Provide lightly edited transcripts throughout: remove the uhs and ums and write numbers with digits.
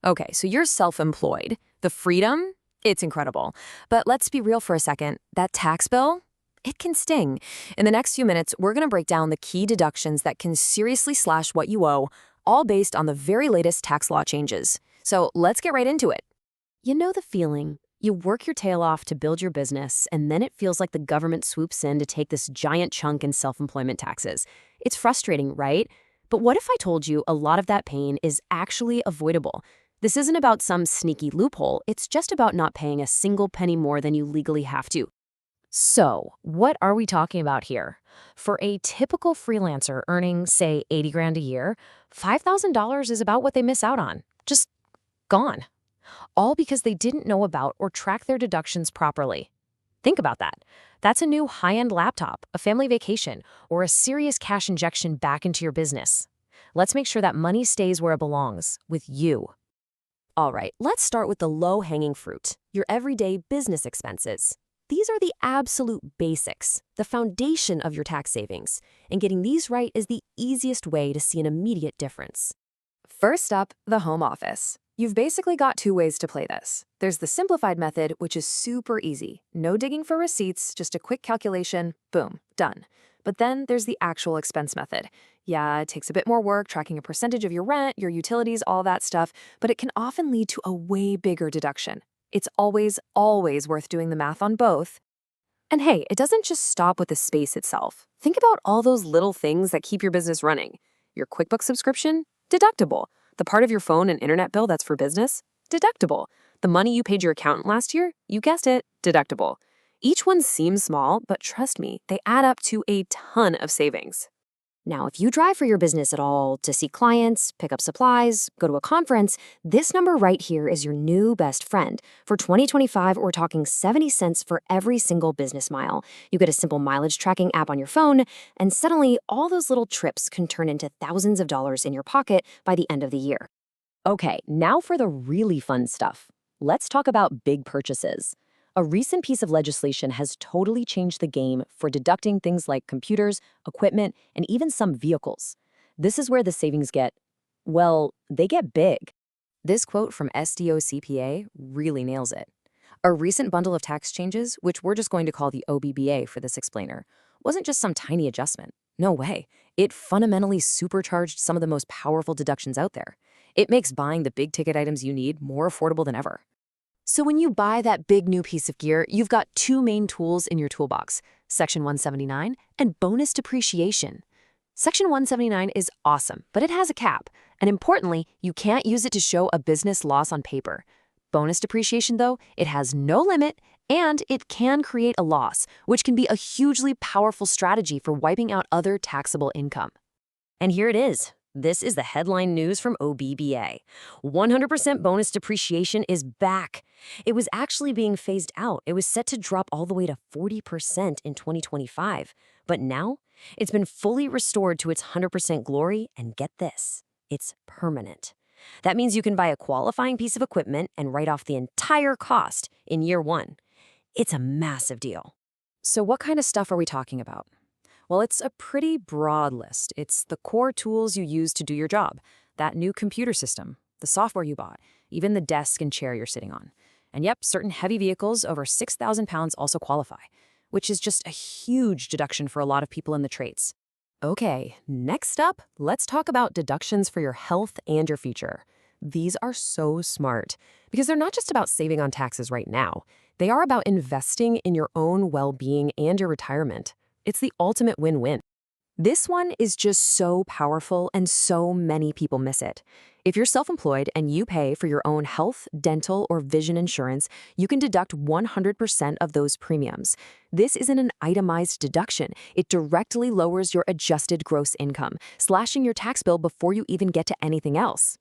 Okay, so you're self-employed. The freedom? It's incredible. But let's be real for a second. That tax bill? It can sting. In the next few minutes, we're going to break down the key deductions that can seriously slash what you owe, all based on the very latest tax law changes. So let's get right into it. You know the feeling. You work your tail off to build your business, and then it feels like the government swoops in to take this giant chunk in self-employment taxes. It's frustrating, right? But what if I told you a lot of that pain is actually avoidable? This isn't about some sneaky loophole, it's just about not paying a single penny more than you legally have to. So, what are we talking about here? For a typical freelancer earning, say, 80 grand a year, $5,000 is about what they miss out on. Just gone. All because they didn't know about or track their deductions properly. Think about that. That's a new high-end laptop, a family vacation, or a serious cash injection back into your business. Let's make sure that money stays where it belongs, with you. All right, let's start with the low-hanging fruit, your everyday business expenses. These are the absolute basics, the foundation of your tax savings, and getting these right is the easiest way to see an immediate difference. First up, the home office. You've basically got two ways to play this. There's the simplified method, which is super easy. No digging for receipts, just a quick calculation, boom, done. But then there's the actual expense method. Yeah, it takes a bit more work tracking a percentage of your rent, your utilities, all that stuff, but it can often lead to a way bigger deduction. It's always, always worth doing the math on both. And hey, it doesn't just stop with the space itself. Think about all those little things that keep your business running. Your QuickBooks subscription? Deductible. The part of your phone and internet bill that's for business? Deductible. The money you paid your accountant last year? You guessed it, deductible. Each one seems small, but trust me, they add up to a ton of savings. Now, if you drive for your business at all, to see clients, pick up supplies, go to a conference, this number right here is your new best friend. For 2025, we're talking 70 cents for every single business mile. You get a simple mileage tracking app on your phone, and suddenly all those little trips can turn into thousands of dollars in your pocket by the end of the year. Okay, now for the really fun stuff. Let's talk about big purchases. A recent piece of legislation has totally changed the game for deducting things like computers, equipment, and even some vehicles. This is where the savings get, well, they get big. This quote from SDO CPA really nails it. A recent bundle of tax changes, which we're just going to call the OBBA for this explainer, wasn't just some tiny adjustment. No way. It fundamentally supercharged some of the most powerful deductions out there. It makes buying the big ticket items you need more affordable than ever. So when you buy that big new piece of gear, you've got two main tools in your toolbox, Section 179 and bonus depreciation. Section 179 is awesome, but it has a cap. And importantly, you can't use it to show a business loss on paper. Bonus depreciation, though, it has no limit, and it can create a loss, which can be a hugely powerful strategy for wiping out other taxable income. And here it is. This is the headline news from OBBA. 100% bonus depreciation is back. It was actually being phased out. It was set to drop all the way to 40% in 2025. But now, it's been fully restored to its 100% glory, and get this, it's permanent. That means you can buy a qualifying piece of equipment and write off the entire cost in year one. It's a massive deal. So what kind of stuff are we talking about? Well, it's a pretty broad list. It's the core tools you use to do your job, that new computer system, the software you bought, even the desk and chair you're sitting on. And yep, certain heavy vehicles over 6,000 pounds also qualify, which is just a huge deduction for a lot of people in the trades. Okay, next up, let's talk about deductions for your health and your future. These are so smart because they're not just about saving on taxes right now. They are about investing in your own well-being and your retirement. It's the ultimate win-win. This one is just so powerful and so many people miss it. If you're self-employed and you pay for your own health, dental, or vision insurance, you can deduct 100% of those premiums. This isn't an itemized deduction. It directly lowers your adjusted gross income, slashing your tax bill before you even get to anything else.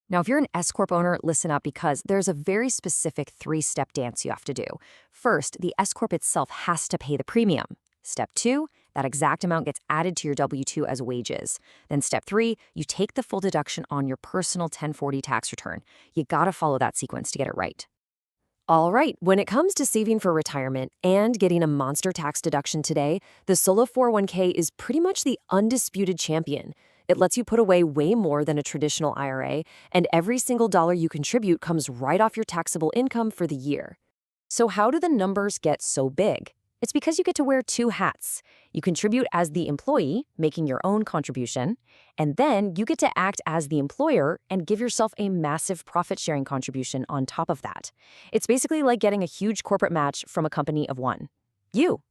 Now, if you're an S-Corp owner, listen up because there's a very specific three-step dance you have to do. First, the S-Corp itself has to pay the premium. Step 2, that exact amount gets added to your W-2 as wages. Then step 3, you take the full deduction on your personal 1040 tax return. You gotta follow that sequence to get it right. All right, when it comes to saving for retirement and getting a monster tax deduction today, the Solo 401k is pretty much the undisputed champion. It lets you put away way more than a traditional IRA, and every single dollar you contribute comes right off your taxable income for the year. So how do the numbers get so big? It's because you get to wear two hats. You contribute as the employee, making your own contribution, and then you get to act as the employer and give yourself a massive profit-sharing contribution on top of that. It's basically like getting a huge corporate match from a company of one. You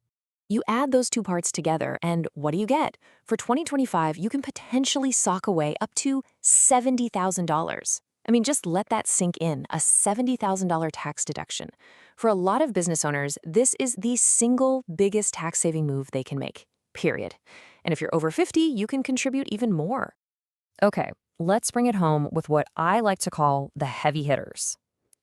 add those two parts together, and what do you get? For 2025, you can potentially sock away up to $70,000. I mean, just let that sink in, a $70,000 tax deduction. For a lot of business owners, this is the single biggest tax-saving move they can make, period. And if you're over 50, you can contribute even more. Okay, let's bring it home with what I like to call the heavy hitters.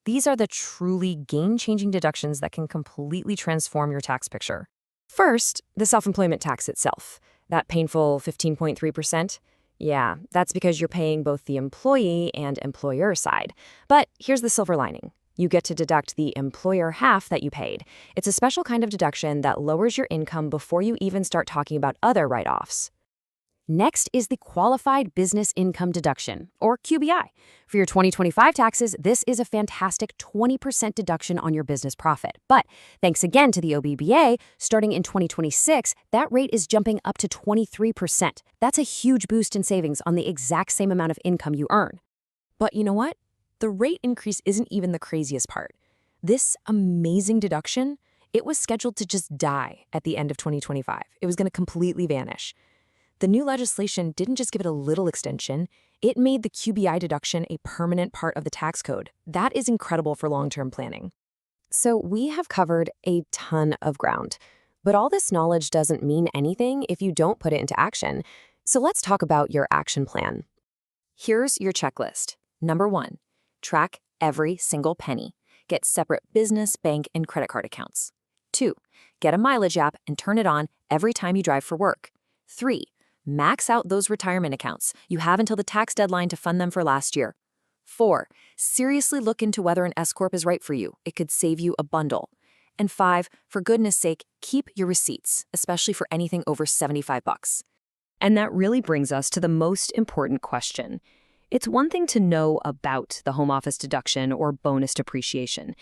These are the truly game-changing deductions that can completely transform your tax picture. First, the self-employment tax itself. That painful 15.3%. Yeah, that's because you're paying both the employee and employer side. But here's the silver lining. You get to deduct the employer half that you paid. It's a special kind of deduction that lowers your income before you even start talking about other write-offs. Next is the Qualified Business Income Deduction, or QBI. For your 2025 taxes, this is a fantastic 20% deduction on your business profit. But thanks again to the OBBA, starting in 2026, that rate is jumping up to 23%. That's a huge boost in savings on the exact same amount of income you earn. But you know what? The rate increase isn't even the craziest part. This amazing deduction, it was scheduled to just die at the end of 2025. It was going to completely vanish. The new legislation didn't just give it a little extension, it made the QBI deduction a permanent part of the tax code. That is incredible for long-term planning. So we have covered a ton of ground, but all this knowledge doesn't mean anything if you don't put it into action. So let's talk about your action plan. Here's your checklist. Number 1, track every single penny. Get separate business, bank, and credit card accounts. 2, get a mileage app and turn it on every time you drive for work. 3, max out those retirement accounts. You have until the tax deadline to fund them for last year. 4, seriously look into whether an S-Corp is right for you. It could save you a bundle. And 5, for goodness sake, keep your receipts, especially for anything over $75. And that really brings us to the most important question. It's one thing to know about the home office deduction or bonus depreciation.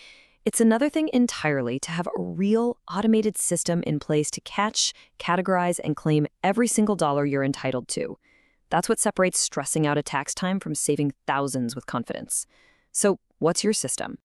It's another thing entirely to have a real automated system in place to catch, categorize, and claim every single dollar you're entitled to. That's what separates stressing out at tax time from saving thousands with confidence. So, what's your system?